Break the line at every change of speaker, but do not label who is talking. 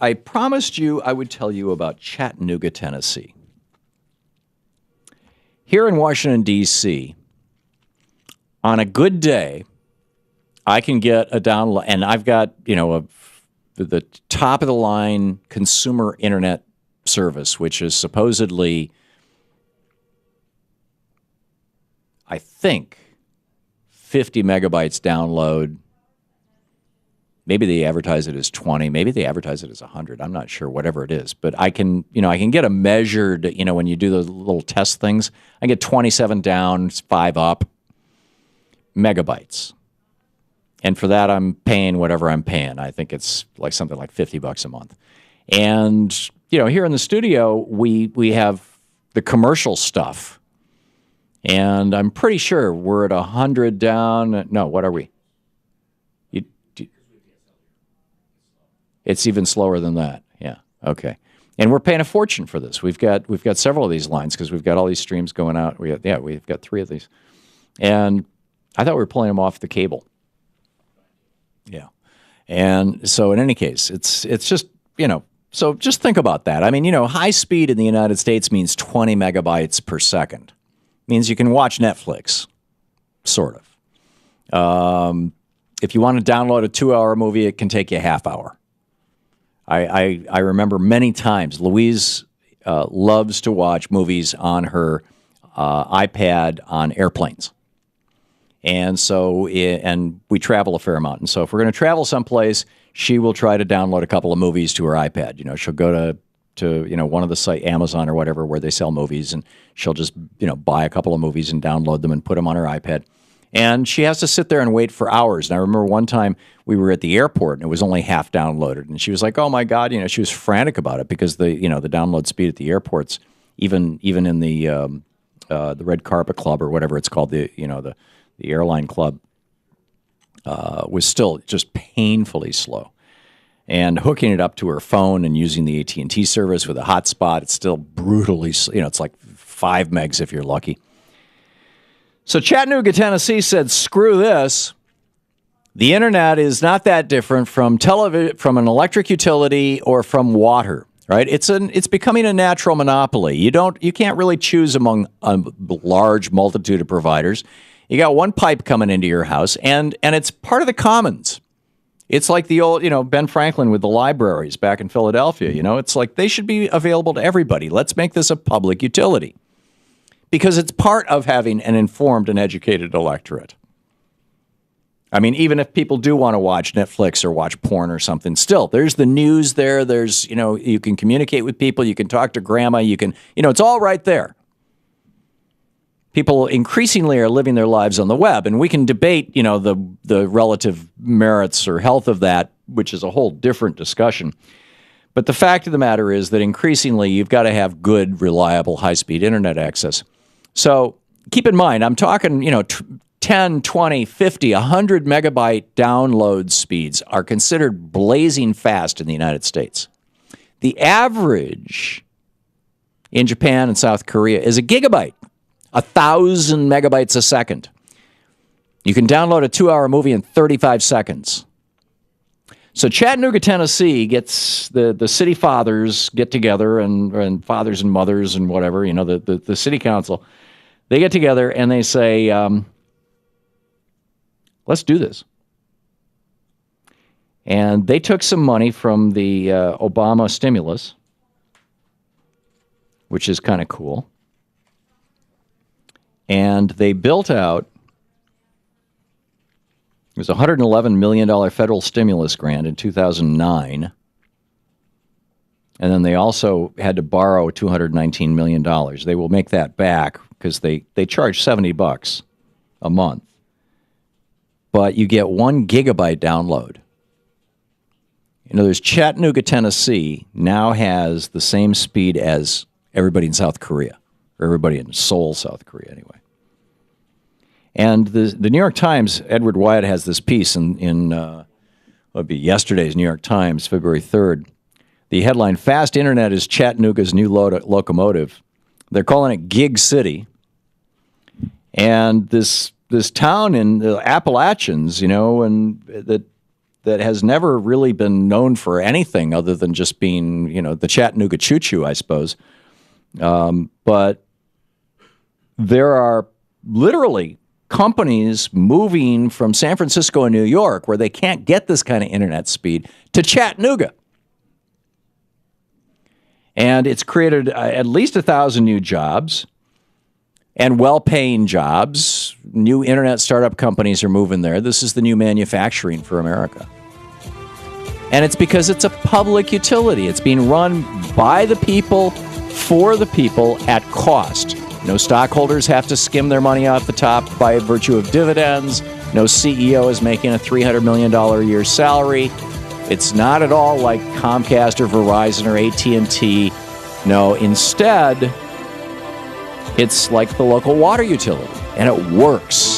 I promised you I would tell you about Chattanooga, Tennessee. Here in Washington, D.C., on a good day, I can get a download, and I've got, the top of the line consumer internet service, which is supposedly, I think, 50 megabytes download. Maybe they advertise it as 20. Maybe they advertise it as 100. I'm not sure, whatever it is. But I can get a measured, when you do those little test things, I get 27 down, 5 up megabytes. And for that, I'm paying whatever I'm paying. I think it's like something like $50 a month. And, here in the studio, we have the commercial stuff. And I'm pretty sure we're at 100 down. No, what are we? It's even slower than that. Yeah. Okay. And we're paying a fortune for this. We've got several of these lines because we've got all these streams going out. We've got 3 of these. And I thought we were pulling them off the cable. Yeah. And so in any case, it's just, so just think about that. I mean, high speed in the United States means 20 megabytes per second. Means you can watch Netflix, sort of. If you want to download a 2-hour movie, it can take you a half hour. I remember many times Louise loves to watch movies on her iPad on airplanes. And so, and we travel a fair amount. And so if we're going to travel someplace, she will try to download a couple of movies to her iPad. She'll go to one of the site, Amazon or whatever, where they sell movies, and she'll just, buy a couple of movies and download them and put them on her iPad. And she has to sit there and wait for hours. And I remember one time we were at the airport and it was only half downloaded. And she was like, "Oh my God," she was frantic about it because the download speed at the airports, even in the Red Carpet Club or whatever it's called, the airline club, was still just painfully slow. And hooking it up to her phone and using the AT&T service with a hotspot, it's still brutally, it's like 5 megs if you're lucky. So Chattanooga, Tennessee said, screw this. The internet is not that different from from an electric utility or from water, right? It's becoming a natural monopoly. You can't really choose among a large multitude of providers. You got one pipe coming into your house, and it's part of the commons. It's like the old, Ben Franklin with the libraries back in Philadelphia. It's like they should be available to everybody. Let's make this a public utility. Because it's part of having an informed and educated electorate. I mean, even if people do want to watch Netflix or watch porn or something, still, there's the news there. There's, you can communicate with people. You can talk to grandma. You can, it's all right there. People increasingly are living their lives on the web, and we can debate, the relative merits or health of that, which is a whole different discussion. But the fact of the matter is that increasingly you've got to have good, reliable, high-speed internet access. So keep in mind, I'm talking, 10, 20, 50, 100 megabyte download speeds are considered blazing fast in the United States. The average in Japan and South Korea is a gigabyte, 1,000 megabytes a second. You can download a 2-hour movie in 35 seconds. So Chattanooga, Tennessee gets the city fathers get together and fathers and mothers and whatever, the city council. They get together and they say, let's do this. And they took some money from the Obama stimulus, which is kind of cool. And they built out, it was a $111 million federal stimulus grant in 2009. And then they also had to borrow $219 million. They will make that back because they charge $70 a month. But you get 1 gigabyte download. There's Chattanooga, Tennessee now has the same speed as everybody in South Korea, or everybody in Seoul, South Korea, anyway. And the New York Times, Edward Wyatt has this piece in would be yesterday's New York Times, February 3rd. The headline, "Fast Internet is Chattanooga's new locomotive." They're calling it Gig City. And this town in the Appalachians, and that that has never really been known for anything other than just being, the Chattanooga choo-choo, I suppose. But there are literally companies moving from San Francisco and New York where they can't get this kind of internet speed to Chattanooga. And it's created at least 1,000 new jobs and well-paying jobs. New internet startup companies are moving there. This is the new manufacturing for America. And it's because it's a public utility. It's being run by the people, for the people, at cost. No stockholders have to skim their money off the top by virtue of dividends. No CEO is making a $300 million a year salary. It's not at all like Comcast or Verizon or AT&T. No, instead, it's like the local water utility, and it works.